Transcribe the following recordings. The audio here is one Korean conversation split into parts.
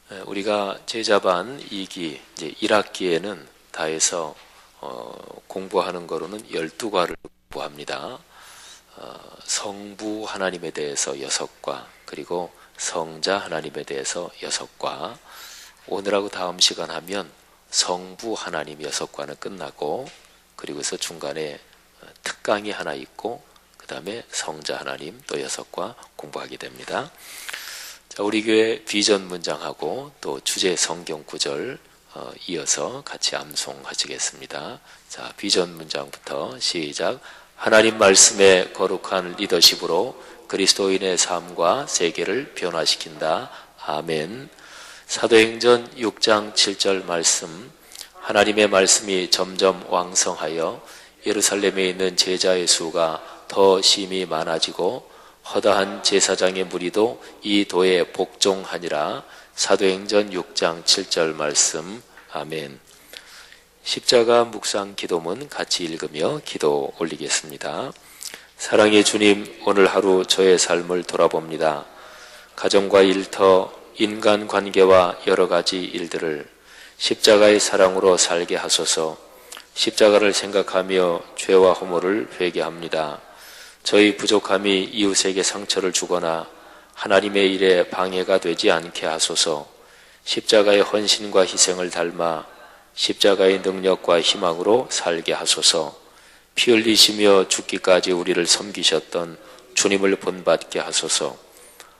우리가 제자반 2기, 이제 1학기에는 다 해서 공부하는 거로는 12과를 공부합니다. 성부 하나님에 대해서 6과, 그리고 성자 하나님에 대해서 6과, 오늘하고 다음 시간 하면 성부 하나님 6과는 끝나고, 그리고서 중간에 특강이 하나 있고, 그 다음에 성자 하나님 또 6과 공부하게 됩니다. 자, 우리 교회 비전 문장하고 또 주제 성경 구절 이어서 같이 암송하시겠습니다. 자, 비전 문장부터 시작. 하나님 말씀의 거룩한 리더십으로 그리스도인의 삶과 세계를 변화시킨다. 아멘. 사도행전 6장 7절 말씀. 하나님의 말씀이 점점 왕성하여 예루살렘에 있는 제자의 수가 더 심히 많아지고 허다한 제사장의 무리도 이 도에 복종하니라. 사도행전 6장 7절 말씀. 아멘. 십자가 묵상 기도문 같이 읽으며 기도 올리겠습니다. 사랑의 주님, 오늘 하루 저의 삶을 돌아봅니다. 가정과 일터, 인간관계와 여러 가지 일들을 십자가의 사랑으로 살게 하소서. 십자가를 생각하며 죄와 허물을 회개합니다. 저희 부족함이 이웃에게 상처를 주거나 하나님의 일에 방해가 되지 않게 하소서. 십자가의 헌신과 희생을 닮아 십자가의 능력과 희망으로 살게 하소서. 피 흘리시며 죽기까지 우리를 섬기셨던 주님을 본받게 하소서.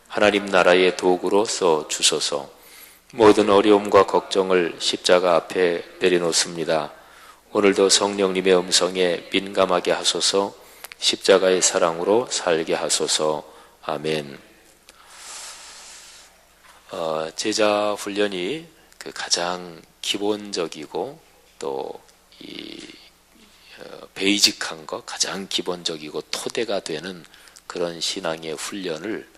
하나님 나라의 도구로 써 주소서. 모든 어려움과 걱정을 십자가 앞에 내려놓습니다. 오늘도 성령님의 음성에 민감하게 하소서. 십자가의 사랑으로 살게 하소서. 아멘. 제자 훈련이 그 가장 기본적이고 또 베이직한 것, 가장 기본적이고 토대가 되는 그런 신앙의 훈련을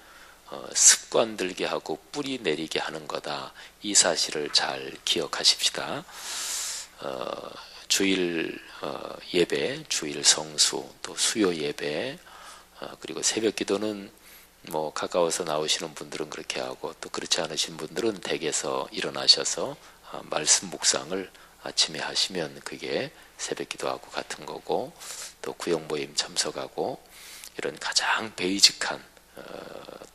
습관들게 하고 뿌리 내리게 하는 거다. 이 사실을 잘 기억하십시다. 주일 예배, 주일 성수, 또 수요 예배, 그리고 새벽 기도는 뭐 가까워서 나오시는 분들은 그렇게 하고, 또 그렇지 않으신 분들은 댁에서 일어나셔서 말씀 묵상을 아침에 하시면 그게 새벽 기도하고 같은 거고, 또 구역 모임 참석하고, 이런 가장 베이직한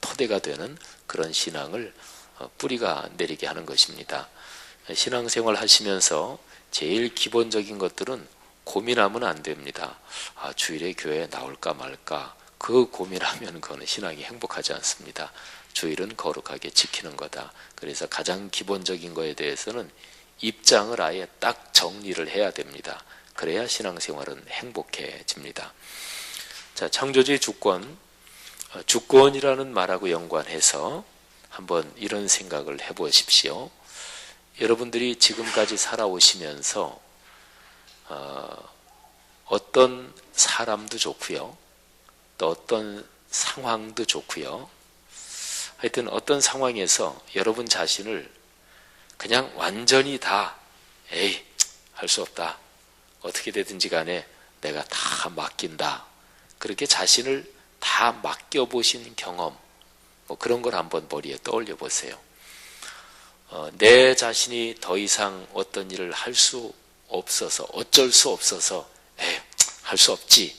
토대가 되는 그런 신앙을 뿌리가 내리게 하는 것입니다. 신앙생활 하시면서 제일 기본적인 것들은 고민하면 안 됩니다. 주일에 교회에 나올까 말까, 그 고민하면 그거는 신앙이 행복하지 않습니다. 주일은 거룩하게 지키는 거다. 그래서 가장 기본적인 거에 대해서는 입장을 아예 딱 정리를 해야 됩니다. 그래야 신앙생활은 행복해집니다. 자, 창조주의 주권, 주권이라는 말하고 연관해서 한번 이런 생각을 해보십시오. 여러분들이 지금까지 살아오시면서 어떤 사람도 좋고요, 또 어떤 상황도 좋고요, 하여튼 어떤 상황에서 여러분 자신을 그냥 완전히 다 할 수 없다, 어떻게 되든지 간에 내가 다 맡긴다, 그렇게 자신을 다 맡겨보신 경험, 뭐 그런 걸 한번 머리에 떠올려 보세요. 내 자신이 더 이상 어떤 일을 할 수 없어서, 어쩔 수 없어서 할 수 없지,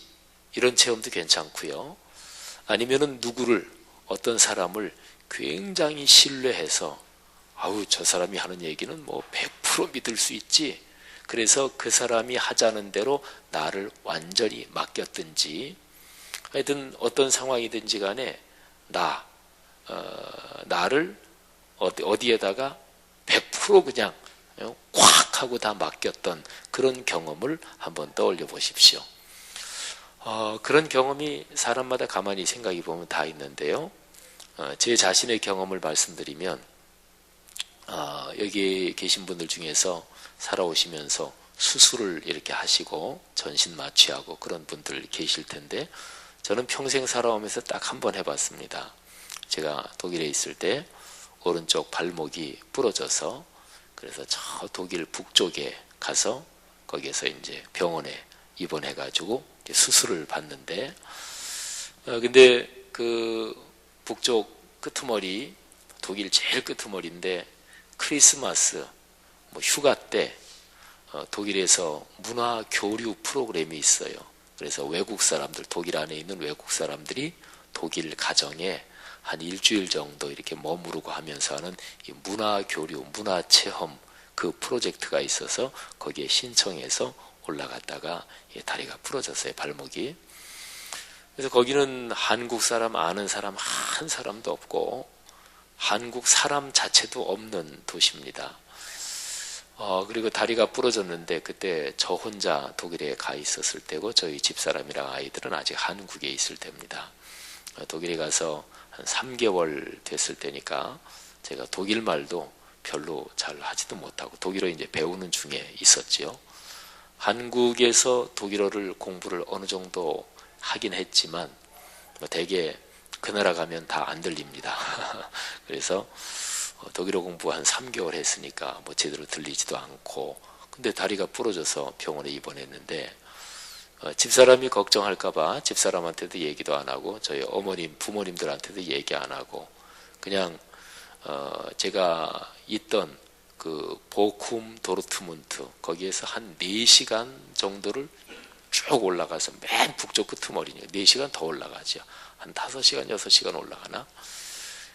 이런 체험도 괜찮고요. 아니면은 누구를, 어떤 사람을 굉장히 신뢰해서 저 사람이 하는 얘기는 뭐 100% 믿을 수 있지, 그래서 그 사람이 하자는 대로 나를 완전히 맡겼든지, 하여튼 어떤 상황이든지 간에 나를 어디에다가 100% 그냥 꽉 하고 다 맡겼던 그런 경험을 한번 떠올려 보십시오. 그런 경험이 사람마다 가만히 생각해 보면 다 있는데요. 제 자신의 경험을 말씀드리면, 여기 계신 분들 중에서 살아오시면서 수술을 이렇게 하시고 전신 마취하고 그런 분들 계실 텐데, 저는 평생 살아오면서 딱 한 번 해봤습니다. 제가 독일에 있을 때 오른쪽 발목이 부러져서, 그래서 저 독일 북쪽에 가서 거기에서 이제 병원에 입원해가지고 수술을 받는데, 근데 그 북쪽 끄트머리, 독일 제일 끄트머리인데 크리스마스, 뭐 휴가 때 독일에서 문화 교류 프로그램이 있어요. 그래서 외국 사람들, 독일 안에 있는 외국 사람들이 독일 가정에 한 일주일 정도 이렇게 머무르고 하면서 하는 이 문화 교류, 문화 체험 그 프로젝트가 있어서 거기에 신청해서 올라갔다가 다리가 부러졌어요, 발목이. 그래서 거기는 한국 사람 아는 사람 한 사람도 없고 한국 사람 자체도 없는 도시입니다. 그리고 다리가 부러졌는데 그때 저 혼자 독일에 가 있었을 때고 저희 집사람이랑 아이들은 아직 한국에 있을 때입니다. 독일에 가서 한 3개월 됐을 때니까 제가 독일 말도 별로 잘 하지도 못하고 독일어 이제 배우는 중에 있었지요. 한국에서 독일어를 공부를 어느 정도 하긴 했지만 대개 그 나라 가면 다 안 들립니다. 그래서 독일어 공부 한 3개월 했으니까 뭐 제대로 들리지도 않고 근데 다리가 부러져서 병원에 입원했는데 집사람이 걱정할까봐 집사람한테도 얘기도 안 하고 저희 어머님 부모님들한테도 얘기 안 하고 그냥 제가 있던 그 보쿰 도르트문트 거기에서 한 4시간 정도를 쭉 올라가서 맨 북쪽 끄트머리니까 4시간 더 올라가죠. 한 5시간 6시간 올라가나.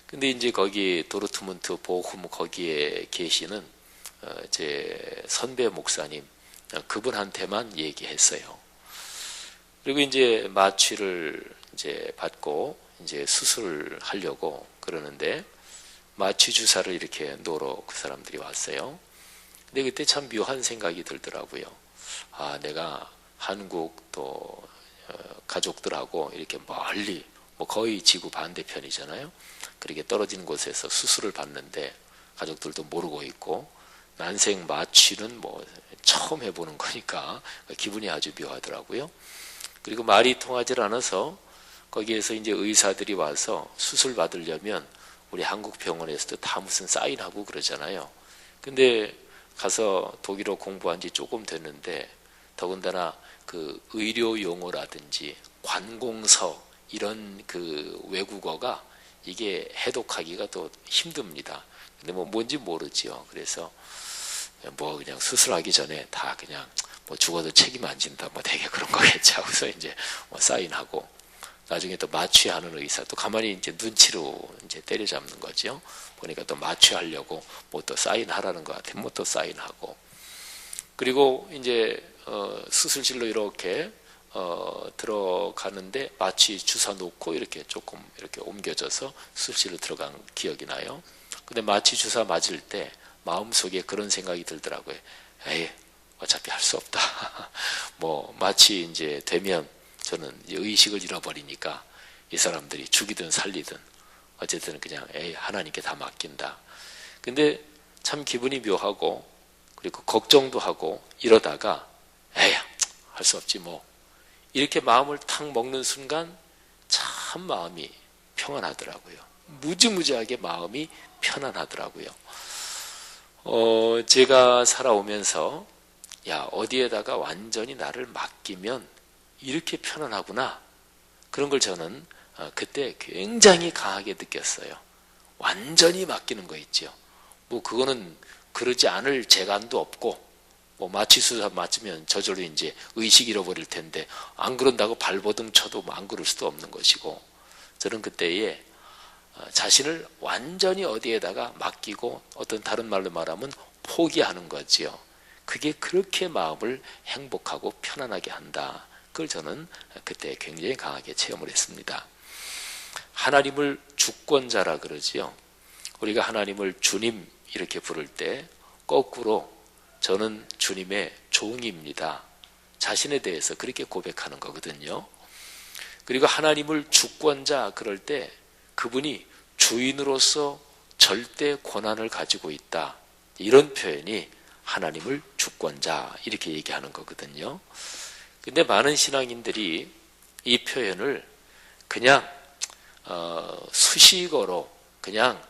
근데 이제 거기 도르트문트 보쿰 거기에 계시는 제 선배 목사님 그분한테만 얘기했어요. 그리고 이제 마취를 이제 받고 이제 수술을 하려고 그러는데 마취 주사를 이렇게 놓으러 그 사람들이 왔어요. 근데 그때 참 묘한 생각이 들더라고요. 내가 한국 또 가족들하고 이렇게 멀리 뭐 거의 지구 반대편이잖아요. 그렇게 떨어진 곳에서 수술을 받는데 가족들도 모르고 있고 난생 마취는 뭐 처음 해보는 거니까 기분이 아주 묘하더라고요. 그리고 말이 통하지 않아서 거기에서 이제 의사들이 와서 수술 받으려면 우리 한국 병원에서도 다 무슨 사인하고 그러잖아요. 근데 가서 독일어 공부한 지 조금 됐는데 더군다나 그 의료 용어라든지 관공서 이런 그 외국어가 이게 해독하기가 또 힘듭니다. 근데 뭐 뭔지 모르지요. 그래서 뭐 그냥 수술하기 전에 다 그냥 뭐 죽어도 책임 안 진다 뭐 되게 그런 거겠지 하고서 이제 뭐 사인하고 나중에 또 마취하는 의사 또 가만히 이제 눈치로 이제 때려잡는 거죠. 보니까 또 마취하려고 뭐 또 사인하라는 것 같아. 뭐 또 사인하고 그리고 이제 수술실로 이렇게 들어가는데 마취 주사 놓고 이렇게 조금 이렇게 옮겨져서 수술실로 들어간 기억이 나요. 근데 마취 주사 맞을 때 마음속에 그런 생각이 들더라고요. 에이, 어차피 할 수 없다. 뭐 마취 이제 되면 저는 의식을 잃어버리니까 이 사람들이 죽이든 살리든 어쨌든 그냥 하나님께 다 맡긴다. 근데 참 기분이 묘하고 그리고 걱정도 하고 이러다가 할 수 없지 뭐 이렇게 마음을 탁 먹는 순간 참 마음이 평안하더라고요. 무지무지하게 마음이 편안하더라고요. 제가 살아오면서 어디에다가 완전히 나를 맡기면 이렇게 편안하구나. 그런 걸 저는 그때 굉장히 강하게 느꼈어요. 완전히 맡기는 거 있죠. 뭐 그거는 그러지 않을 재간도 없고 뭐 마취수사 맞으면 저절로 이제 의식 잃어버릴 텐데 안 그런다고 발버둥 쳐도 안 그럴 수도 없는 것이고 저는 그때에 자신을 완전히 어디에다가 맡기고 어떤 다른 말로 말하면 포기하는 거지요. 그게 그렇게 마음을 행복하고 편안하게 한다. 그걸 저는 그때 굉장히 강하게 체험을 했습니다. 하나님을 주권자라 그러지요. 우리가 하나님을 주님 이렇게 부를 때 거꾸로 저는 주님의 종입니다. 자신에 대해서 그렇게 고백하는 거거든요. 그리고 하나님을 주권자 그럴 때 그분이 주인으로서 절대 권한을 가지고 있다. 이런 표현이 하나님을 주권자 이렇게 얘기하는 거거든요. 근데 많은 신앙인들이 이 표현을 그냥 수식어로 그냥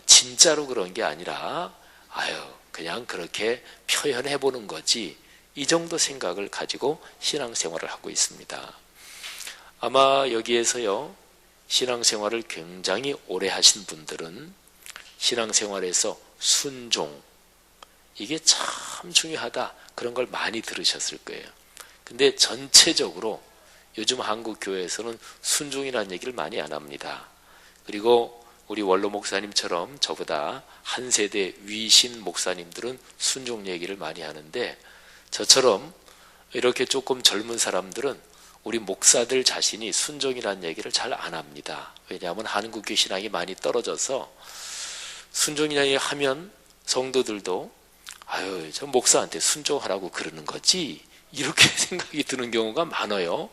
진짜로 그런 게 아니라 그냥 그렇게 표현해 보는 거지 이 정도 생각을 가지고 신앙생활을 하고 있습니다. 아마 여기에서요 신앙생활을 굉장히 오래 하신 분들은 신앙생활에서 순종, 이게 참 중요하다, 그런 걸 많이 들으셨을 거예요. 근데 전체적으로 요즘 한국 교회에서는 순종이라는 얘기를 많이 안 합니다. 그리고 우리 원로 목사님처럼 저보다 한 세대 위신 목사님들은 순종 얘기를 많이 하는데, 저처럼 이렇게 조금 젊은 사람들은 우리 목사들 자신이 순종이라는 얘기를 잘 안 합니다. 왜냐하면 한국교 신앙이 많이 떨어져서 순종이라는 얘기 하면 성도들도 아유, 저 목사한테 순종하라고 그러는 거지, 이렇게 생각이 드는 경우가 많아요.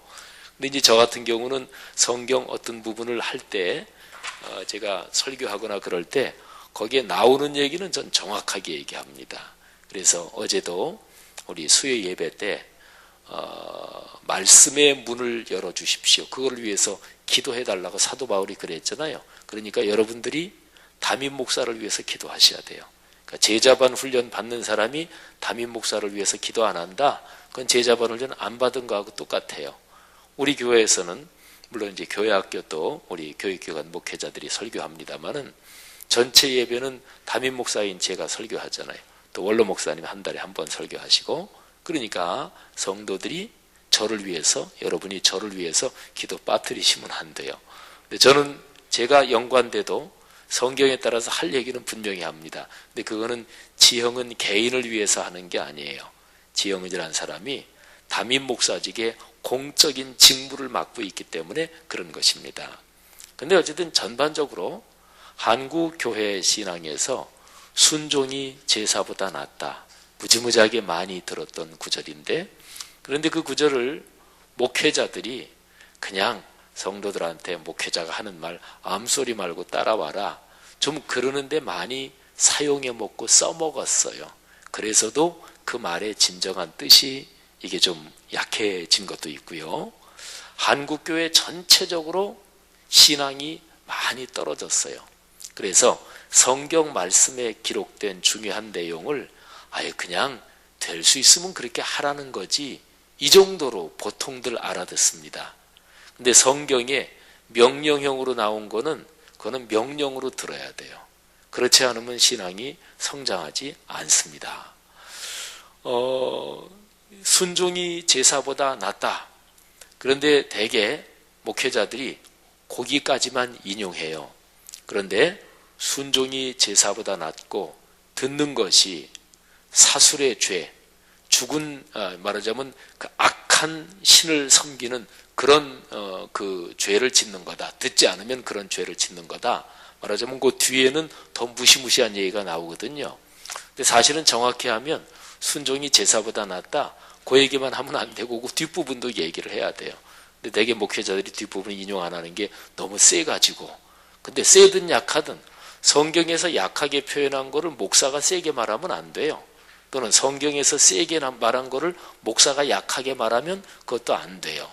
근데 이제 저 같은 경우는 성경 어떤 부분을 할 때 제가 설교하거나 그럴 때 거기에 나오는 얘기는 전 정확하게 얘기합니다. 그래서 어제도 우리 수요 예배 때 말씀의 문을 열어주십시오, 그걸 위해서 기도해달라고 사도 바울이 그랬잖아요. 그러니까 여러분들이 담임 목사를 위해서 기도하셔야 돼요. 그러니까 제자반 훈련 받는 사람이 담임 목사를 위해서 기도 안 한다? 그건 제자반 훈련 안 받은 거하고 똑같아요. 우리 교회에서는 물론 이제 교회학교도 우리 교육기관 목회자들이 설교합니다만은 전체 예배는 담임 목사인 제가 설교하잖아요. 또 원로 목사님 한 달에 한 번 설교하시고, 그러니까 성도들이 저를 위해서, 여러분이 저를 위해서 기도 빠뜨리시면 안 돼요. 근데 저는 제가 연관돼도 성경에 따라서 할 얘기는 분명히 합니다. 근데 그거는 지형은 개인을 위해서 하는 게 아니에요. 지형은이라는 사람이 담임 목사직에 공적인 직무를 맡고 있기 때문에 그런 것입니다. 근데 어쨌든 전반적으로 한국 교회 신앙에서 순종이 제사보다 낫다, 무지무지하게 많이 들었던 구절인데, 그런데 그 구절을 목회자들이 그냥 성도들한테 목회자가 하는 말 암소리 말고 따라와라, 좀 그러는데 많이 사용해 먹고 써먹었어요. 그래서도 그 말의 진정한 뜻이 이게 좀 약해진 것도 있고요. 한국교회 전체적으로 신앙이 많이 떨어졌어요. 그래서 성경 말씀에 기록된 중요한 내용을 아예 그냥 될 수 있으면 그렇게 하라는 거지, 이 정도로 보통들 알아듣습니다. 근데 성경에 명령형으로 나온 거는 그거는 명령으로 들어야 돼요. 그렇지 않으면 신앙이 성장하지 않습니다. 순종이 제사보다 낫다. 그런데 대개 목회자들이 거기까지만 인용해요. 그런데 순종이 제사보다 낫고 듣는 것이 사술의 죄, 죽은 말하자면 그 악한 신을 섬기는 그런 그 죄를 짓는 거다. 듣지 않으면 그런 죄를 짓는 거다. 말하자면 그 뒤에는 더 무시무시한 얘기가 나오거든요. 근데 사실은 정확히 하면 순종이 제사보다 낫다, 그 얘기만 하면 안 되고 그 뒷부분도 얘기를 해야 돼요. 근데 대개 목회자들이 뒷부분 인용 안 하는 게 너무 세가지고, 근데 세든 약하든 성경에서 약하게 표현한 거를 목사가 세게 말하면 안 돼요. 또는 성경에서 세게 말한 거를 목사가 약하게 말하면 그것도 안 돼요.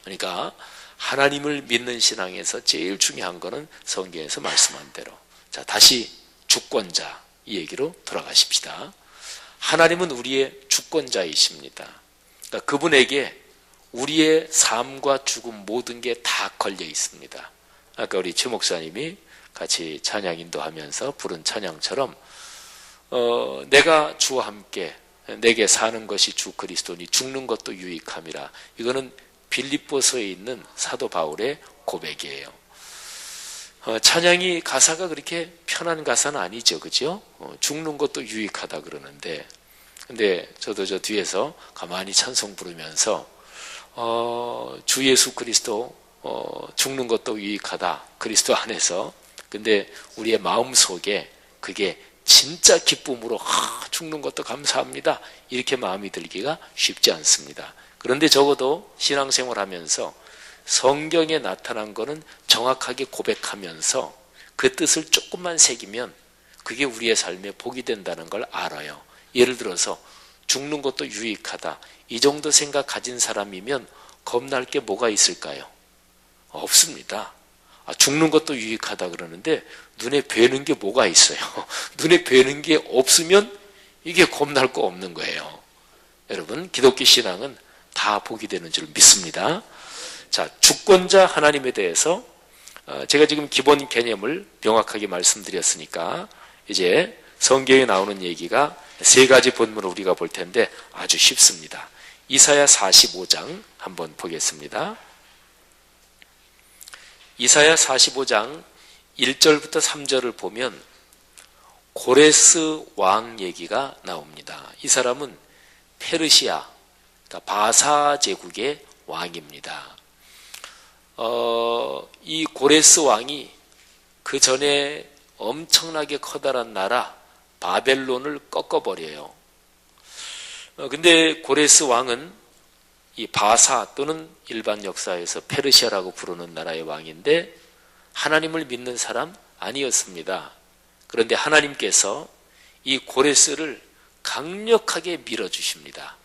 그러니까 하나님을 믿는 신앙에서 제일 중요한 거는 성경에서 말씀한 대로. 자, 다시 주권자 이 얘기로 돌아가십시다. 하나님은 우리의 주권자이십니다. 그러니까 그분에게 우리의 삶과 죽음 모든 게 다 걸려 있습니다. 아까 우리 최 목사님이 같이 찬양 인도하면서 부른 찬양처럼 내가 주와 함께 내게 사는 것이 주 그리스도니 죽는 것도 유익함이라. 이거는 빌립보서에 있는 사도 바울의 고백이에요. 찬양이 가사가 그렇게 편한 가사는 아니죠, 그죠? 죽는 것도 유익하다 그러는데, 근데 저도 저 뒤에서 가만히 찬송 부르면서 주 예수 그리스도 죽는 것도 유익하다, 그리스도 안에서. 근데 우리의 마음 속에 그게 진짜 기쁨으로 죽는 것도 감사합니다, 이렇게 마음이 들기가 쉽지 않습니다. 그런데 적어도 신앙생활하면서 성경에 나타난 거는 정확하게 고백하면서 그 뜻을 조금만 새기면 그게 우리의 삶에 복이 된다는 걸 알아요. 예를 들어서 죽는 것도 유익하다, 이 정도 생각 가진 사람이면 겁날 게 뭐가 있을까요? 없습니다. 죽는 것도 유익하다 그러는데 눈에 뵈는 게 뭐가 있어요? 눈에 뵈는 게 없으면 이게 겁날 거 없는 거예요. 여러분, 기독교 신앙은 다 복이 되는 줄 믿습니다. 자, 주권자 하나님에 대해서 제가 지금 기본 개념을 명확하게 말씀드렸으니까 이제 성경에 나오는 얘기가 세 가지 본문을 우리가 볼 텐데 아주 쉽습니다. 이사야 45장 한번 보겠습니다. 이사야 45장 1절부터 3절을 보면 고레스 왕 얘기가 나옵니다. 이 사람은 페르시아, 그러니까 바사 제국의 왕입니다. 이 고레스 왕이 그 전에 엄청나게 커다란 나라 바벨론을 꺾어버려요. 근데 고레스 왕은 이 바사 또는 일반 역사에서 페르시아라고 부르는 나라의 왕인데 하나님을 믿는 사람 아니었습니다. 그런데 하나님께서 이 고레스를 강력하게 밀어주십니다.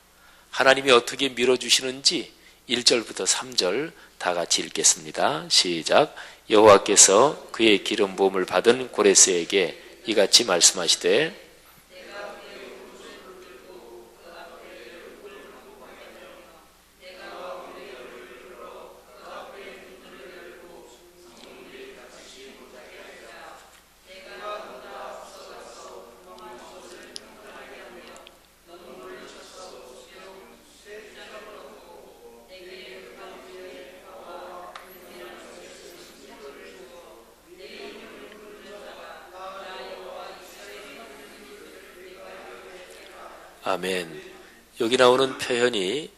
하나님이 어떻게 밀어주시는지 1절부터 3절 다 같이 읽겠습니다. 시작. 여호와께서 그의 기름 부음을 받은 고레스에게 이같이 말씀하시되 아멘. 여기 나오는 표현이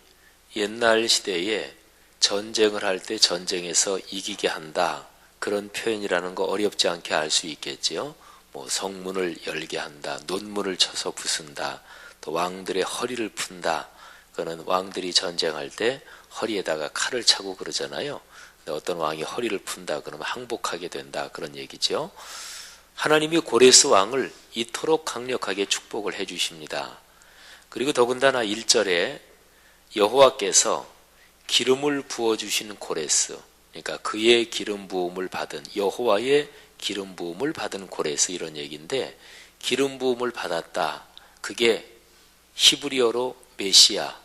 옛날 시대에 전쟁을 할 때 전쟁에서 이기게 한다. 그런 표현이라는 거 어렵지 않게 알 수 있겠지요. 뭐 성문을 열게 한다. 논문을 쳐서 부순다. 또 왕들의 허리를 푼다. 그거는 왕들이 전쟁할 때 허리에다가 칼을 차고 그러잖아요. 근데 어떤 왕이 허리를 푼다. 그러면 항복하게 된다. 그런 얘기죠. 하나님이 고레스 왕을 이토록 강력하게 축복을 해 주십니다. 그리고 더군다나 1절에 여호와께서 기름을 부어주신 고레스, 그러니까 그의 기름 부음을 받은, 여호와의 기름 부음을 받은 고레스, 이런 얘기인데 기름 부음을 받았다. 그게 히브리어로 메시아,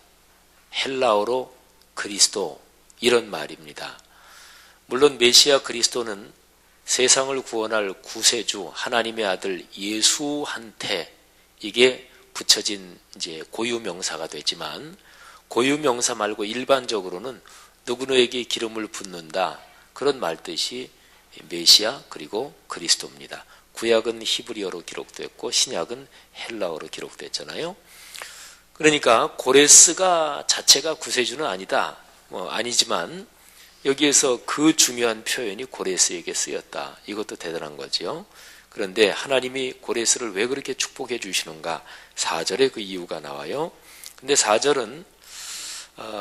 헬라어로 그리스도, 이런 말입니다. 물론 메시아 그리스도는 세상을 구원할 구세주 하나님의 아들 예수한테 이게 붙여진 이제 고유명사가 되지만 고유명사 말고 일반적으로는 누구누에게 기름을 붓는다, 그런 말뜻이 메시아 그리고 그리스도입니다. 구약은 히브리어로 기록됐고 신약은 헬라어로 기록됐잖아요. 그러니까 고레스가 자체가 구세주는 아니다, 아니지만 여기에서 그 중요한 표현이 고레스에게 쓰였다. 이것도 대단한 거죠. 그런데 하나님이 고레스를 왜 그렇게 축복해 주시는가? 4절에 그 이유가 나와요. 근데 4절은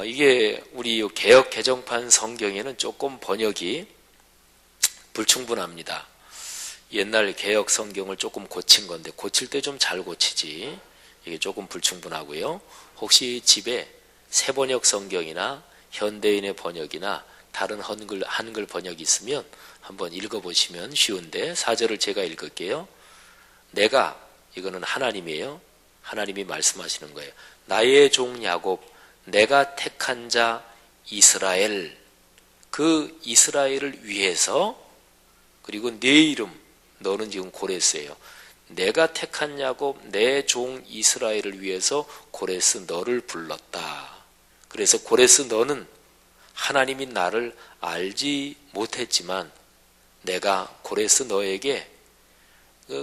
이게 우리 개역 개정판 성경에는 조금 번역이 불충분합니다. 옛날 개역 성경을 조금 고친 건데 고칠 때 좀 잘 고치지, 이게 조금 불충분하고요. 혹시 집에 새번역 성경이나 현대인의 번역이나 다른 한글 번역이 있으면 한번 읽어보시면 쉬운데 4절을 제가 읽을게요. 내가, 이거는 하나님이에요. 하나님이 말씀하시는 거예요. 나의 종 야곱, 내가 택한 자 이스라엘, 그 이스라엘을 위해서, 그리고 내 이름, 너는 지금 고레스예요. 내가 택한 야곱, 내 종 이스라엘을 위해서 고레스 너를 불렀다. 그래서 고레스 너는 하나님이 나를 알지 못했지만 내가 고레스 너에게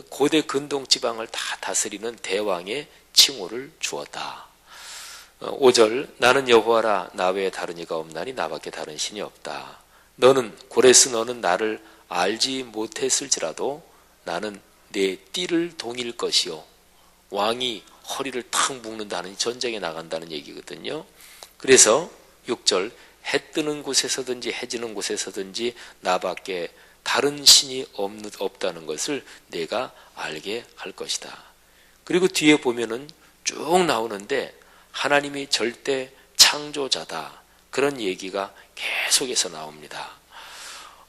고대 근동 지방을 다 다스리는 대왕의 칭호를 주었다. 5절, 나는 여호와라, 나 외에 다른 이가 없나니 나밖에 다른 신이 없다. 너는, 고레스 너는 나를 알지 못했을지라도 나는 내 띠를 동일 것이요, 왕이 허리를 탁 묶는다는, 전쟁에 나간다는 얘기거든요. 그래서 6절, 해 뜨는 곳에서든지 해 지는 곳에서든지 나밖에 다른 신이 없다는 것을 내가 알게 할 것이다. 그리고 뒤에 보면은 쭉 나오는데 하나님이 절대 창조자다, 그런 얘기가 계속해서 나옵니다.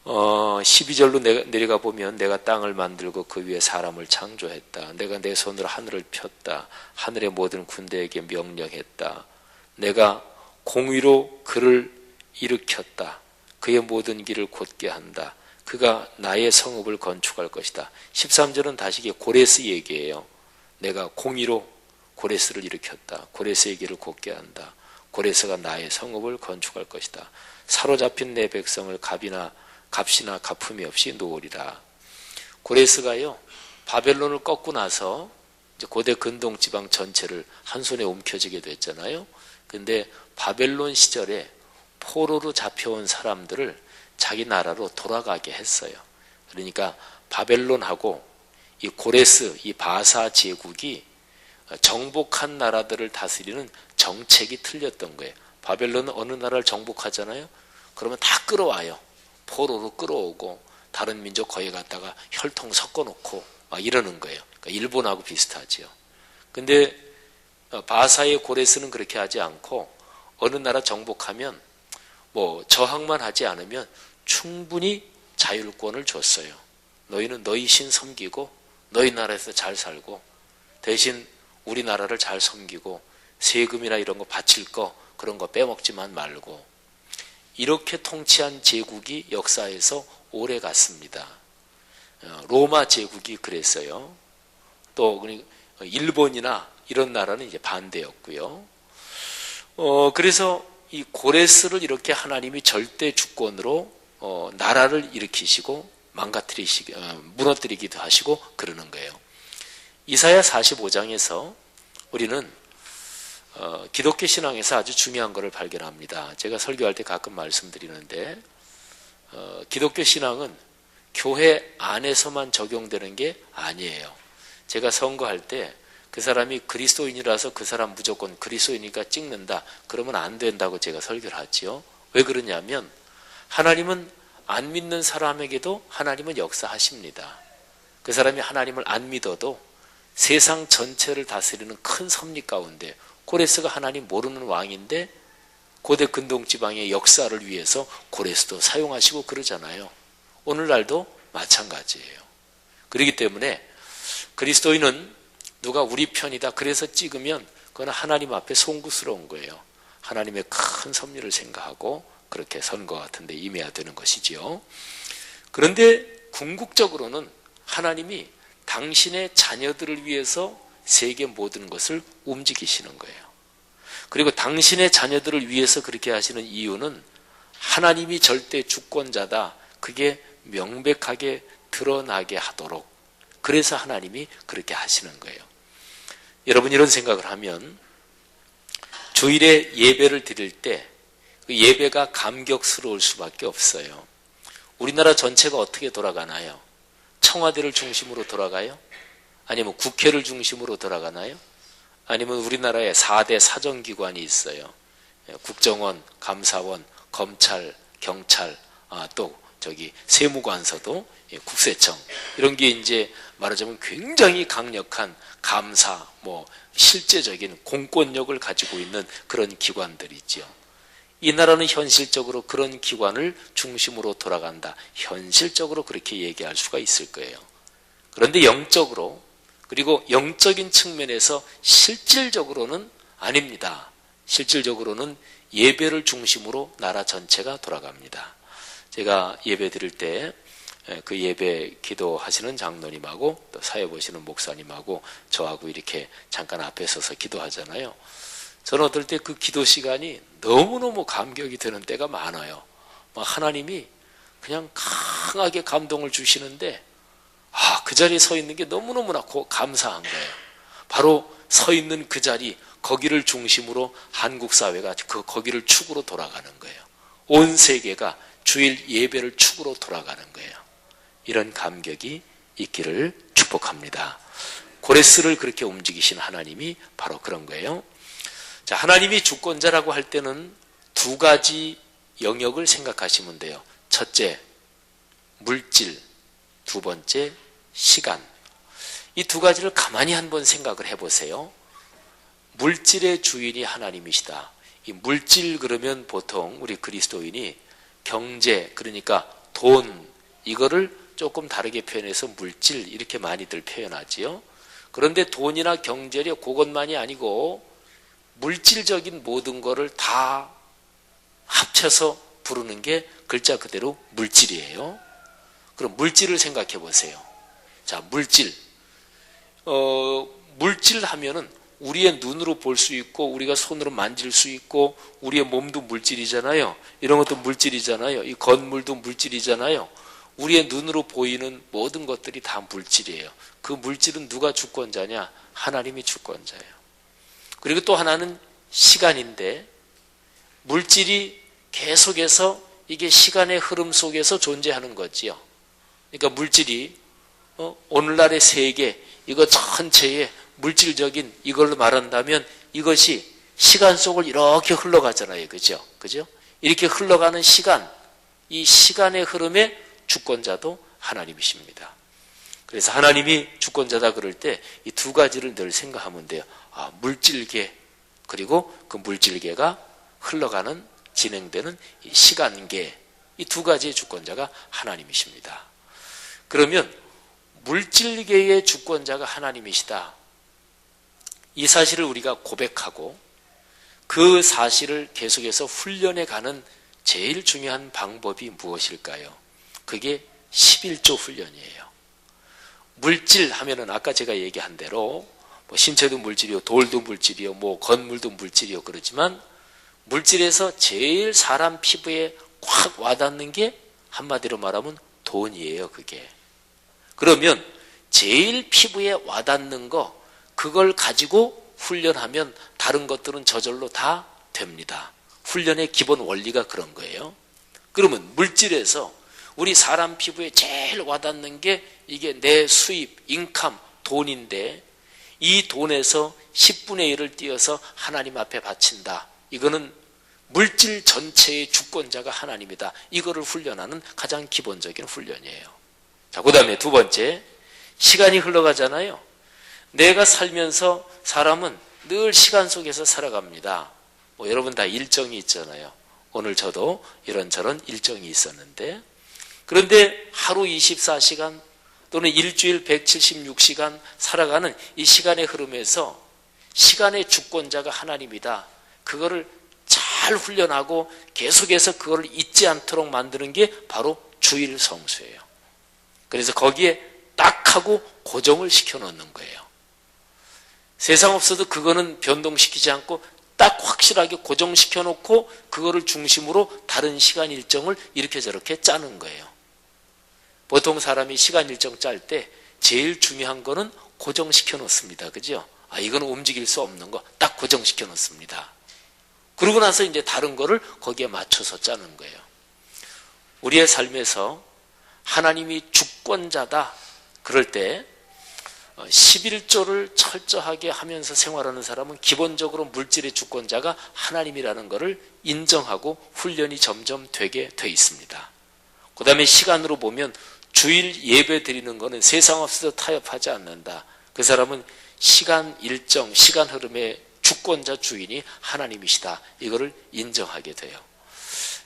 12절로 내려가 보면 내가 땅을 만들고 그 위에 사람을 창조했다. 내가 내 손으로 하늘을 폈다. 하늘의 모든 군대에게 명령했다. 내가 공의로 그를 일으켰다. 그의 모든 길을 곧게 한다. 그가 나의 성읍을 건축할 것이다. 13절은 다시 이게 고레스 얘기예요. 내가 공의로 고레스를 일으켰다. 고레스에게를 곧게 한다. 고레스가 나의 성읍을 건축할 것이다. 사로잡힌 내 백성을 값이나 갚음이 없이 놓으리라. 고레스가요, 바벨론을 꺾고 나서 이제 고대 근동 지방 전체를 한 손에 움켜쥐게 됐잖아요. 근데 바벨론 시절에 포로로 잡혀온 사람들을 자기 나라로 돌아가게 했어요. 그러니까 바벨론하고 이 고레스, 이 바사 제국이 정복한 나라들을 다스리는 정책이 틀렸던 거예요. 바벨론은 어느 나라를 정복하잖아요. 그러면 다 끌어와요. 포로로 끌어오고 다른 민족 거기 갔다가 혈통 섞어놓고 막 이러는 거예요. 그러니까 일본하고 비슷하지요. 근데 바사의 고레스는 그렇게 하지 않고 어느 나라 정복하면 뭐 저항만 하지 않으면 충분히 자율권을 줬어요. 너희는 너희 신 섬기고 너희 나라에서 잘 살고 대신 우리나라를 잘 섬기고 세금이나 이런 거 바칠 거 그런 거 빼먹지만 말고, 이렇게 통치한 제국이 역사에서 오래 갔습니다. 로마 제국이 그랬어요. 또 일본이나 이런 나라는 이제 반대였고요. 그래서 이 고레스를 이렇게 하나님이 절대 주권으로 나라를 일으키시고 무너뜨리기도 하시고 그러는 거예요. 이사야 45장에서 우리는 기독교 신앙에서 아주 중요한 것을 발견합니다. 제가 설교할 때 가끔 말씀드리는데 기독교 신앙은 교회 안에서만 적용되는 게 아니에요. 제가 선거할 때 그 사람이 그리스도인이라서 그 사람 무조건 그리스도인이니까 찍는다, 그러면 안 된다고 제가 설교를 하지요. 왜 그러냐면 하나님은 안 믿는 사람에게도 하나님은 역사하십니다. 그 사람이 하나님을 안 믿어도 세상 전체를 다스리는 큰 섭리 가운데, 고레스가 하나님 모르는 왕인데 고대 근동지방의 역사를 위해서 고레스도 사용하시고 그러잖아요. 오늘날도 마찬가지예요. 그렇기 때문에 그리스도인은 누가 우리 편이다 그래서 찍으면 그건 하나님 앞에 송구스러운 거예요. 하나님의 큰 섭리를 생각하고 그렇게 선거 같은 데 임해야 되는 것이지요. 그런데 궁극적으로는 하나님이 당신의 자녀들을 위해서 세계 모든 것을 움직이시는 거예요. 그리고 당신의 자녀들을 위해서 그렇게 하시는 이유는 하나님이 절대 주권자다, 그게 명백하게 드러나게 하도록, 그래서 하나님이 그렇게 하시는 거예요. 여러분, 이런 생각을 하면 주일에 예배를 드릴 때 그 예배가 감격스러울 수밖에 없어요. 우리나라 전체가 어떻게 돌아가나요? 청와대를 중심으로 돌아가요? 아니면 국회를 중심으로 돌아가나요? 아니면 우리나라에 4대 사정기관이 있어요. 국정원, 감사원, 검찰, 경찰, 또 세무관서도, 국세청, 이런 게 이제 말하자면 굉장히 강력한 감사, 실제적인 공권력을 가지고 있는 그런 기관들이지요. 이 나라는 현실적으로 그런 기관을 중심으로 돌아간다, 현실적으로 그렇게 얘기할 수가 있을 거예요. 그런데 영적으로, 그리고 영적인 측면에서 실질적으로는 아닙니다. 실질적으로는 예배를 중심으로 나라 전체가 돌아갑니다. 제가 예배 드릴 때 그 예배 기도하시는 장로님하고 또 사회 보시는 목사님하고 저하고 이렇게 잠깐 앞에 서서 기도하잖아요. 저는 어떨 때 그 기도 시간이 너무너무 감격이 되는 때가 많아요. 하나님이 그냥 강하게 감동을 주시는데 그 자리에 서 있는 게 너무너무나 감사한 거예요. 바로 서 있는 그 자리, 거기를 중심으로 한국 사회가 거기를 축으로 돌아가는 거예요. 온 세계가 주일 예배를 축으로 돌아가는 거예요. 이런 감격이 있기를 축복합니다. 고레스를 그렇게 움직이신 하나님이 바로 그런 거예요. 자, 하나님이 주권자라고 할 때는 두 가지 영역을 생각하시면 돼요. 첫째, 물질. 두 번째, 시간. 이 두 가지를 가만히 한번 생각을 해보세요. 물질의 주인이 하나님이시다. 이 물질 그러면 보통 우리 그리스도인이 경제, 그러니까 돈, 이거를 조금 다르게 표현해서 물질 이렇게 많이들 표현하지요. 그런데 돈이나 경제력 그것만이 아니고 물질적인 모든 거를 다 합쳐서 부르는 게 글자 그대로 물질이에요. 그럼 물질을 생각해 보세요. 자, 물질. 물질 하면은 우리의 눈으로 볼 수 있고 우리가 손으로 만질 수 있고 우리의 몸도 물질이잖아요. 이런 것도 물질이잖아요. 이 건물도 물질이잖아요. 우리의 눈으로 보이는 모든 것들이 다 물질이에요. 그 물질은 누가 주권자냐? 하나님이 주권자예요. 그리고 또 하나는 시간인데 물질이 계속해서 이게 시간의 흐름 속에서 존재하는 거지요. 그러니까 물질이 오늘날의 세계 이거 전체의 물질적인 이걸로 말한다면 이것이 시간 속을 이렇게 흘러가잖아요. 그죠? 그죠? 이렇게 흘러가는 시간, 이 시간의 흐름의 주권자도 하나님이십니다. 그래서 하나님이 주권자다 그럴 때 이 두 가지를 늘 생각하면 돼요. 아, 물질계, 그리고 그 물질계가 흘러가는, 진행되는 이 시간계, 이 두 가지의 주권자가 하나님이십니다. 그러면 물질계의 주권자가 하나님이시다. 이 사실을 우리가 고백하고 그 사실을 계속해서 훈련해 가는 제일 중요한 방법이 무엇일까요? 그게 11조 훈련이에요. 물질 하면은 아까 제가 얘기한 대로 뭐 신체도 물질이요, 돌도 물질이요, 뭐 건물도 물질이요 그러지만 물질에서 제일 사람 피부에 확 와닿는 게 한마디로 말하면 돈이에요. 그게. 그러면 제일 피부에 와닿는 거 그걸 가지고 훈련하면 다른 것들은 저절로 다 됩니다. 훈련의 기본 원리가 그런 거예요. 그러면 물질에서 우리 사람 피부에 제일 와닿는 게 이게 내 수입, 인컴, 돈인데 이 돈에서 10분의 1을 띄어서 하나님 앞에 바친다. 이거는 물질 전체의 주권자가 하나님이다. 이거를 훈련하는 가장 기본적인 훈련이에요. 자, 그 다음에 두 번째, 시간이 흘러가잖아요. 내가 살면서 사람은 늘 시간 속에서 살아갑니다. 뭐 여러분 다 일정이 있잖아요. 오늘 저도 이런저런 일정이 있었는데, 그런데 하루 24시간 또는 일주일 176시간 살아가는 이 시간의 흐름에서 시간의 주권자가 하나님이다. 그거를 잘 훈련하고 계속해서 그걸 잊지 않도록 만드는 게 바로 주일 성수예요. 그래서 거기에 딱 하고 고정을 시켜놓는 거예요. 세상 없어도 그거는 변동시키지 않고 딱 확실하게 고정시켜놓고 그거를 중심으로 다른 시간 일정을 이렇게 저렇게 짜는 거예요. 보통 사람이 시간 일정 짤 때 제일 중요한 거는 고정시켜 놓습니다. 그죠? 아, 이거는 움직일 수 없는 거 딱 고정시켜 놓습니다. 그러고 나서 이제 다른 거를 거기에 맞춰서 짜는 거예요. 우리의 삶에서 하나님이 주권자다. 그럴 때 11조를 철저하게 하면서 생활하는 사람은 기본적으로 물질의 주권자가 하나님이라는 것을 인정하고 훈련이 점점 되게 돼 있습니다. 그 다음에 시간으로 보면 주일 예배 드리는 것은 세상 없어도 타협하지 않는다. 그 사람은 시간 일정, 시간 흐름의 주권자 주인이 하나님이시다. 이거를 인정하게 돼요.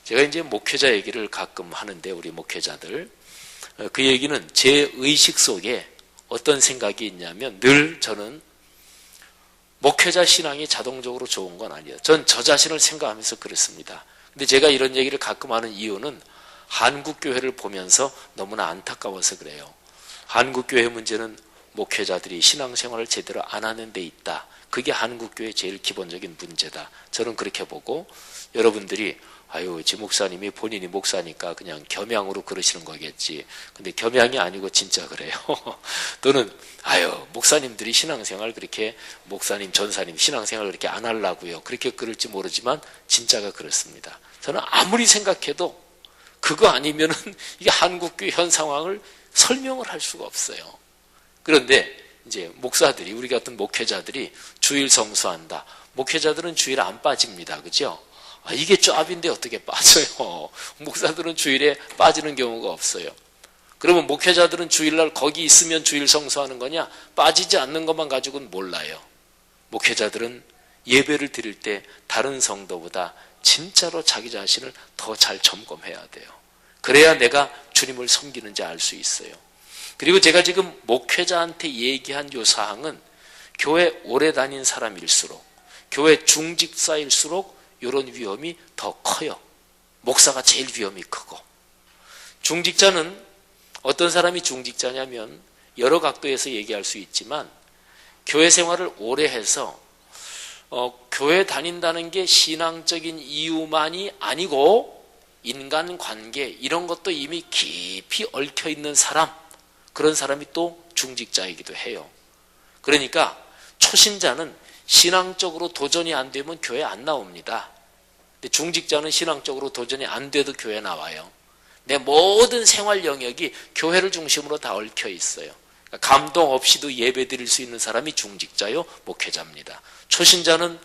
제가 이제 목회자 얘기를 가끔 하는데 우리 목회자들 그 얘기는 제 의식 속에 어떤 생각이 있냐면 늘 저는 목회자 신앙이 자동적으로 좋은 건 아니에요. 전 저 자신을 생각하면서 그렇습니다. 근데 제가 이런 얘기를 가끔 하는 이유는 한국교회를 보면서 너무나 안타까워서 그래요. 한국교회 문제는 목회자들이 신앙생활을 제대로 안 하는 데 있다. 그게 한국교회의 제일 기본적인 문제다. 저는 그렇게 보고 여러분들이 아유, 지 목사님이 본인이 목사니까 그냥 겸양으로 그러시는 거겠지. 근데 겸양이 아니고 진짜 그래요. 또는 아유, 목사님들이 신앙생활 그렇게 목사님, 전사님 신앙생활 그렇게 안 하려고요. 그렇게 그럴지 모르지만 진짜가 그렇습니다. 저는 아무리 생각해도 그거 아니면은 이게 한국교회 현 상황을 설명을 할 수가 없어요. 그런데 이제 목사들이 우리 같은 목회자들이 주일 성수한다. 목회자들은 주일 안 빠집니다. 그죠? 아, 이게 짭인데 어떻게 빠져요? 목사들은 주일에 빠지는 경우가 없어요. 그러면 목회자들은 주일날 거기 있으면 주일 성수하는 거냐? 빠지지 않는 것만 가지고는 몰라요. 목회자들은 예배를 드릴 때 다른 성도보다 진짜로 자기 자신을 더 잘 점검해야 돼요. 그래야 내가 주님을 섬기는지 알 수 있어요. 그리고 제가 지금 목회자한테 얘기한 요 사항은 교회 오래 다닌 사람일수록 교회 중직사일수록 이런 위험이 더 커요. 목사가 제일 위험이 크고 중직자는 어떤 사람이 중직자냐면 여러 각도에서 얘기할 수 있지만 교회 생활을 오래 해서 교회 다닌다는 게 신앙적인 이유만이 아니고 인간관계 이런 것도 이미 깊이 얽혀있는 사람, 그런 사람이 또 중직자이기도 해요. 그러니까 초신자는 신앙적으로 도전이 안 되면 교회 안 나옵니다. 근데 중직자는 신앙적으로 도전이 안 돼도 교회 나와요. 내 모든 생활 영역이 교회를 중심으로 다 얽혀 있어요. 그러니까 감동 없이도 예배 드릴 수 있는 사람이 중직자요, 목회자입니다. 초신자는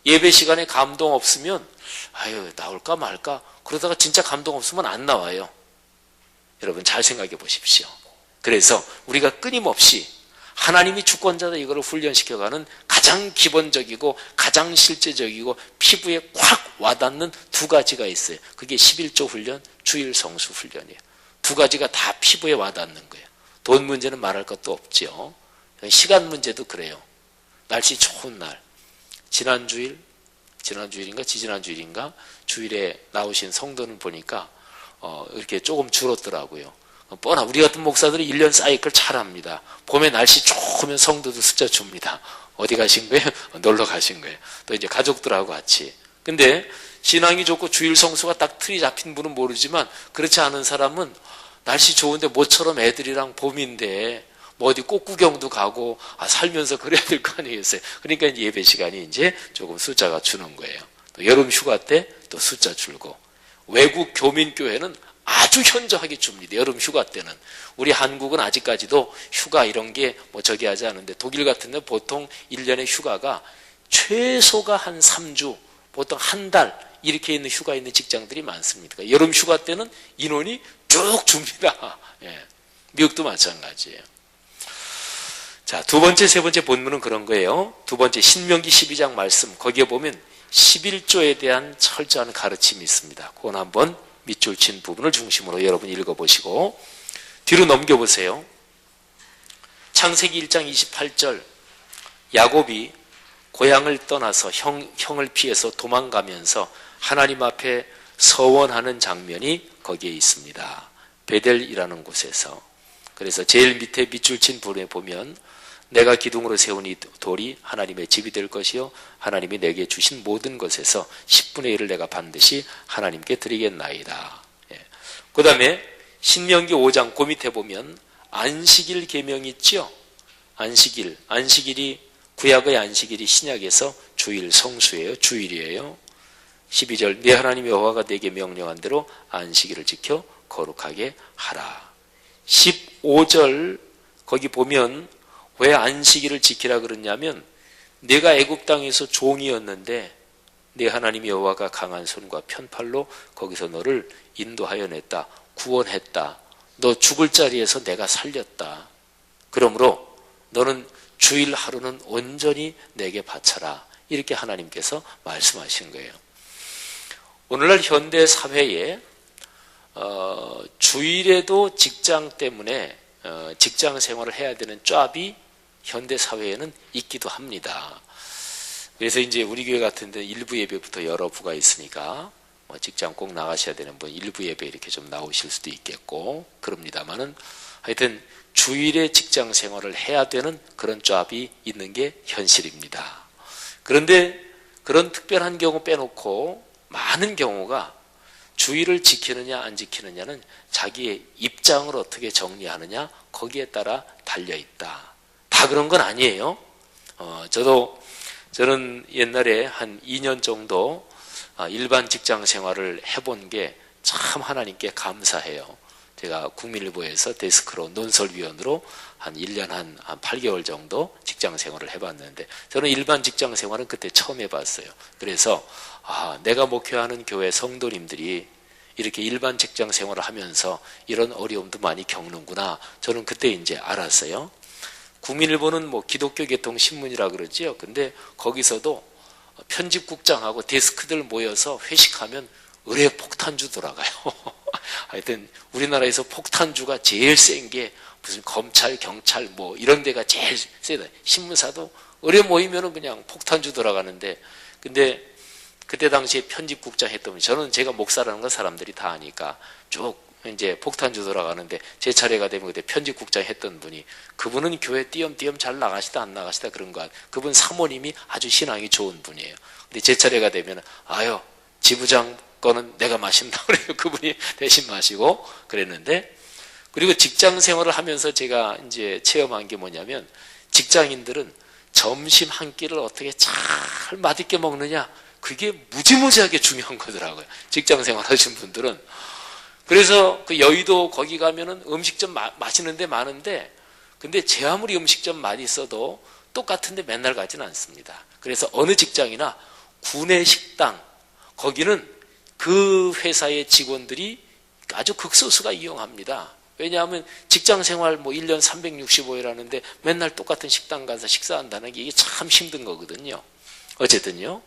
예배 시간에 감동 없으면 아유 나올까 말까 그러다가 진짜 감동 없으면 안 나와요. 여러분 잘 생각해 보십시오. 그래서 우리가 끊임없이 하나님이 주권자다 이거를 훈련시켜가는 가장 기본적이고 가장 실제적이고 피부에 콱 와닿는 두 가지가 있어요. 그게 11조 훈련, 주일 성수 훈련이에요. 두 가지가 다 피부에 와닿는 거예요. 돈 문제는 말할 것도 없죠. 시간 문제도 그래요. 날씨 좋은 날, 지난주일인가 지지난주일인가 주일에 나오신 성도는 보니까 이렇게 조금 줄었더라고요. 뻔하 우리 같은 목사들이 1년 사이클 잘 합니다. 봄에 날씨 좋으면 성도들 숫자 줍니다. 어디 가신 거예요? 놀러 가신 거예요. 또 이제 가족들하고 같이. 근데 신앙이 좋고 주일 성수가 딱 틀이 잡힌 분은 모르지만 그렇지 않은 사람은 날씨 좋은데 모처럼 애들이랑 봄인데 뭐 어디 꽃구경도 가고 살면서 그래야 될 거 아니겠어요. 그러니까 이제 예배 시간이 이제 조금 숫자가 주는 거예요. 또 여름 휴가 때 또 숫자 줄고 외국 교민교회는 아주 현저하게 줍니다. 여름 휴가 때는. 우리 한국은 아직까지도 휴가 이런 게 뭐 저기 하지 않은데 독일 같은 데 보통 1년의 휴가가 최소가 한 3주, 보통 한 달 이렇게 있는 휴가 있는 직장들이 많습니다. 그러니까 여름 휴가 때는 인원이 쭉 줍니다. 예. 미국도 마찬가지예요. 자, 두 번째, 세 번째 본문은 그런 거예요. 두 번째 신명기 12장 말씀 거기에 보면 11조에 대한 철저한 가르침이 있습니다. 그건 한번 밑줄 친 부분을 중심으로 여러분 읽어보시고 뒤로 넘겨보세요. 창세기 1장 28절 야곱이 고향을 떠나서 형을 피해서 도망가면서 하나님 앞에 서원하는 장면이 거기에 있습니다. 베델이라는 곳에서. 그래서 제일 밑에 밑줄 친 부분에 보면 내가 기둥으로 세운 이 돌이 하나님의 집이 될 것이요 하나님이 내게 주신 모든 것에서 10분의 1을 내가 반드시 하나님께 드리겠나이다. 예. 그 다음에 신명기 5장 그 밑에 보면 안식일 계명이 있죠. 안식일이 구약의 안식일이 신약에서 주일 성수예요. 주일이에요. 12절 네 하나님 여호와가 내게 명령한 대로 안식일을 지켜 거룩하게 하라. 15절 거기 보면 왜 안식일을 지키라 그러냐면 내가 애굽 땅에서 종이었는데 네 하나님 여호와가 강한 손과 편팔로 거기서 너를 인도하여 냈다. 구원했다. 너 죽을 자리에서 내가 살렸다. 그러므로 너는 주일 하루는 온전히 내게 바쳐라. 이렇게 하나님께서 말씀하신 거예요. 오늘날 현대 사회에 주일에도 직장 때문에 직장 생활을 해야 되는 쫌이 현대 사회에는 있기도 합니다. 그래서 이제 우리 교회 같은 데 일부 예배부터 여러 부가 있으니까 뭐 직장 꼭 나가셔야 되는 분 일부 예배 이렇게 좀 나오실 수도 있겠고 그럽니다만은 하여튼 주일에 직장 생활을 해야 되는 그런 쫌이 있는 게 현실입니다. 그런데 그런 특별한 경우 빼놓고 많은 경우가 주일을 지키느냐 안 지키느냐는 자기의 입장을 어떻게 정리하느냐 거기에 따라 달려있다. 다 그런 건 아니에요. 저는 옛날에 한 2년 정도 일반 직장 생활을 해본 게 참 하나님께 감사해요. 제가 국민일보에서 데스크로 논설위원으로 한 1년 한 8개월 정도 직장 생활을 해봤는데 저는 일반 직장 생활은 그때 처음 해봤어요. 그래서 내가 목회하는 교회 성도님들이 이렇게 일반 직장 생활을 하면서 이런 어려움도 많이 겪는구나. 저는 그때 이제 알았어요. 국민일보는 뭐 기독교 계통 신문이라 그러지요. 근데 거기서도 편집국장하고 데스크들 모여서 회식하면 의뢰 폭탄주 돌아가요. 하여튼 우리나라에서 폭탄주가 제일 센 게 무슨 검찰, 경찰 뭐 이런 데가 제일 세다. 신문사도 의뢰 모이면은 그냥 폭탄주 돌아가는데 근데 그때 당시에 편집국장 했더니 저는 제가 목사라는 거 사람들이 다 아니까 쭉 이제 폭탄주 돌아가는데 제 차례가 되면 그때 편집국장 했던 분이, 그분은 교회 띄엄띄엄 잘 나가시다 안 나가시다 그런 거, 그분 사모님이 아주 신앙이 좋은 분이에요. 근데 제 차례가 되면 아유 지부장 거는 내가 마신다 그래요. 그분이 대신 마시고 그랬는데, 그리고 직장 생활을 하면서 제가 이제 체험한 게 뭐냐면, 직장인들은 점심 한 끼를 어떻게 잘 맛있게 먹느냐, 그게 무지무지하게 중요한 거더라고요. 직장 생활 하신 분들은. 그래서 그 여의도 거기 가면은 음식점 맛있는 데 많은데, 근데 제 아무리 음식점 많이 있어도 똑같은데 맨날 가지는 않습니다. 그래서 어느 직장이나 구내 식당, 거기는 그 회사의 직원들이 아주 극소수가 이용합니다. 왜냐하면 직장 생활 뭐 1년 365일 하는데 맨날 똑같은 식당 가서 식사한다는 게 이게 참 힘든 거거든요. 어쨌든요.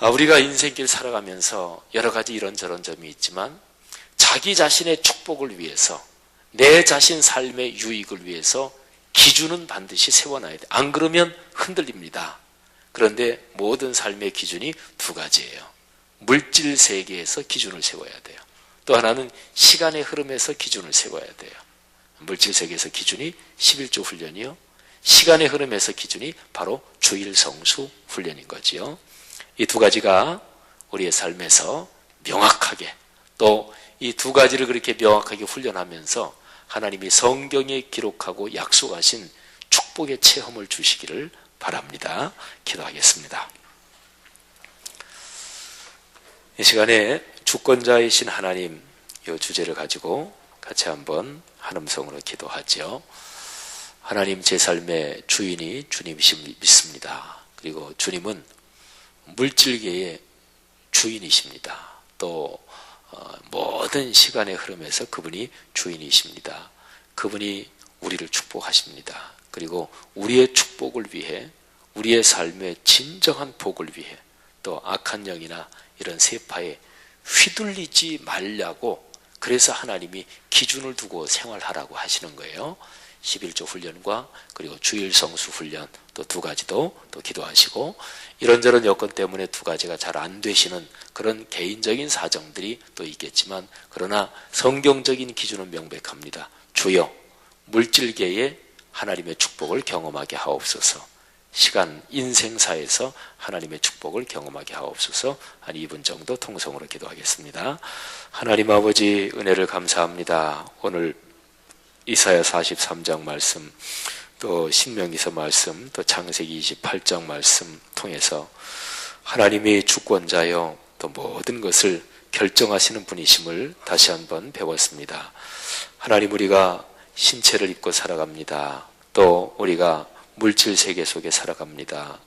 우리가 인생길 살아가면서 여러 가지 이런저런 점이 있지만, 자기 자신의 축복을 위해서, 내 자신 삶의 유익을 위해서 기준은 반드시 세워놔야 돼. 안 그러면 흔들립니다. 그런데 모든 삶의 기준이 두 가지예요. 물질 세계에서 기준을 세워야 돼요. 또 하나는 시간의 흐름에서 기준을 세워야 돼요. 물질 세계에서 기준이 11조 훈련이요. 시간의 흐름에서 기준이 바로 주일 성수 훈련인 거지요. 이 두 가지가 우리의 삶에서 명확하게, 또 이 두 가지를 그렇게 명확하게 훈련하면서 하나님이 성경에 기록하고 약속하신 축복의 체험을 주시기를 바랍니다. 기도하겠습니다. 이 시간에 주권자이신 하나님, 이 주제를 가지고 같이 한번 한 음성으로 기도하죠. 하나님, 제 삶의 주인이 주님이심 믿습니다. 그리고 주님은 물질계의 주인이십니다. 또 모든 시간의 흐름에서 그분이 주인이십니다. 그분이 우리를 축복하십니다. 그리고 우리의 축복을 위해, 우리의 삶의 진정한 복을 위해, 또 악한 영이나 이런 세파에 휘둘리지 말라고, 그래서 하나님이 기준을 두고 생활하라고 하시는 거예요. 11조 훈련과 그리고 주일 성수 훈련, 또 두 가지도 또 기도하시고, 이런저런 여건 때문에 두 가지가 잘 안 되시는 그런 개인적인 사정들이 또 있겠지만, 그러나 성경적인 기준은 명백합니다. 주여, 물질계에 하나님의 축복을 경험하게 하옵소서. 시간, 인생사에서 하나님의 축복을 경험하게 하옵소서. 한 2분 정도 통성으로 기도하겠습니다. 하나님 아버지, 은혜를 감사합니다. 오늘 이사야 43장 말씀, 또 신명기서 말씀, 또 창세기 28장 말씀 통해서 하나님이 주권자여 또 모든 것을 결정하시는 분이심을 다시 한번 배웠습니다. 하나님, 우리가 신체를 입고 살아갑니다. 또 우리가 물질 세계 속에 살아갑니다.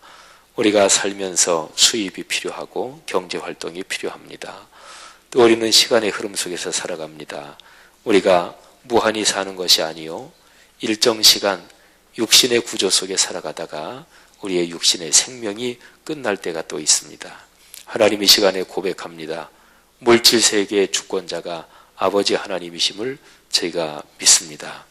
우리가 살면서 수입이 필요하고 경제활동이 필요합니다. 또 우리는 시간의 흐름 속에서 살아갑니다. 우리가 무한히 사는 것이 아니요, 일정 시간 육신의 구조 속에 살아가다가 우리의 육신의 생명이 끝날 때가 또 있습니다. 하나님, 이 시간에 고백합니다. 물질 세계의 주권자가 아버지 하나님이심을 저희가 믿습니다.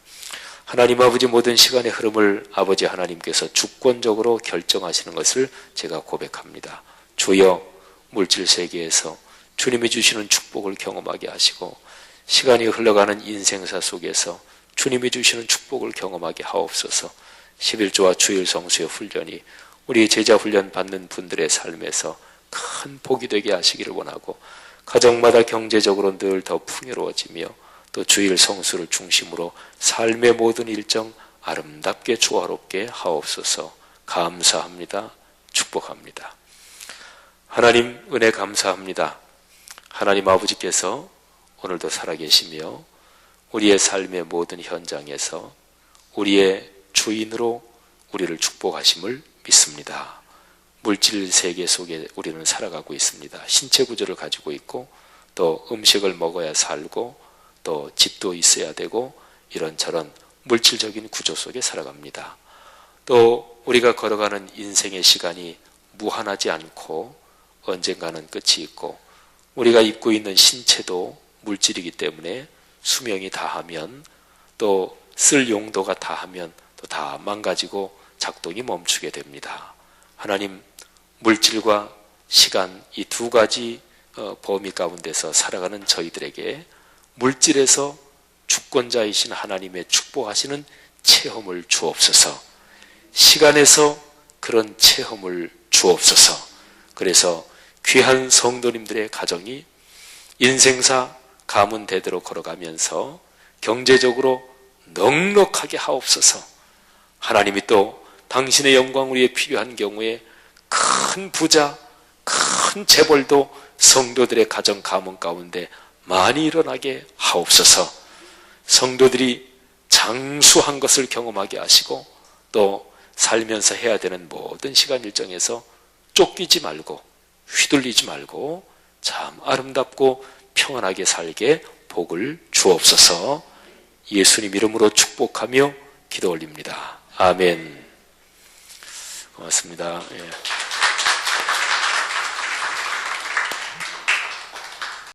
하나님 아버지, 모든 시간의 흐름을 아버지 하나님께서 주권적으로 결정하시는 것을 제가 고백합니다. 주여, 물질 세계에서 주님이 주시는 축복을 경험하게 하시고, 시간이 흘러가는 인생사 속에서 주님이 주시는 축복을 경험하게 하옵소서. 11조와 주일 성수의 훈련이 우리 제자 훈련 받는 분들의 삶에서 큰 복이 되게 하시기를 원하고, 가정마다 경제적으로 늘 더 풍요로워지며, 또 주일 성수를 중심으로 삶의 모든 일정 아름답게 조화롭게 하옵소서. 감사합니다. 축복합니다. 하나님, 은혜 감사합니다. 하나님 아버지께서 오늘도 살아계시며 우리의 삶의 모든 현장에서 우리의 주인으로 우리를 축복하심을 믿습니다. 물질 세계 속에 우리는 살아가고 있습니다. 신체 구조를 가지고 있고, 또 음식을 먹어야 살고, 또 집도 있어야 되고, 이런저런 물질적인 구조 속에 살아갑니다. 또 우리가 걸어가는 인생의 시간이 무한하지 않고 언젠가는 끝이 있고, 우리가 입고 있는 신체도 물질이기 때문에 수명이 다하면, 또 쓸 용도가 다하면 또 다 망가지고 작동이 멈추게 됩니다. 하나님, 물질과 시간, 이 두 가지 범위 가운데서 살아가는 저희들에게 물질에서 주권자이신 하나님의 축복하시는 체험을 주옵소서. 시간에서 그런 체험을 주옵소서. 그래서 귀한 성도님들의 가정이 인생사 가문 대대로 걸어가면서 경제적으로 넉넉하게 하옵소서. 하나님이 또 당신의 영광을 위해 필요한 경우에 큰 부자, 큰 재벌도 성도들의 가정 가문 가운데 많이 일어나게 하옵소서. 성도들이 장수한 것을 경험하게 하시고 또 살면서 해야 되는 모든 시간 일정에서 쫓기지 말고 휘둘리지 말고 참 아름답고 평안하게 살게 복을 주옵소서. 예수님 이름으로 축복하며 기도 올립니다. 아멘. 고맙습니다. 예.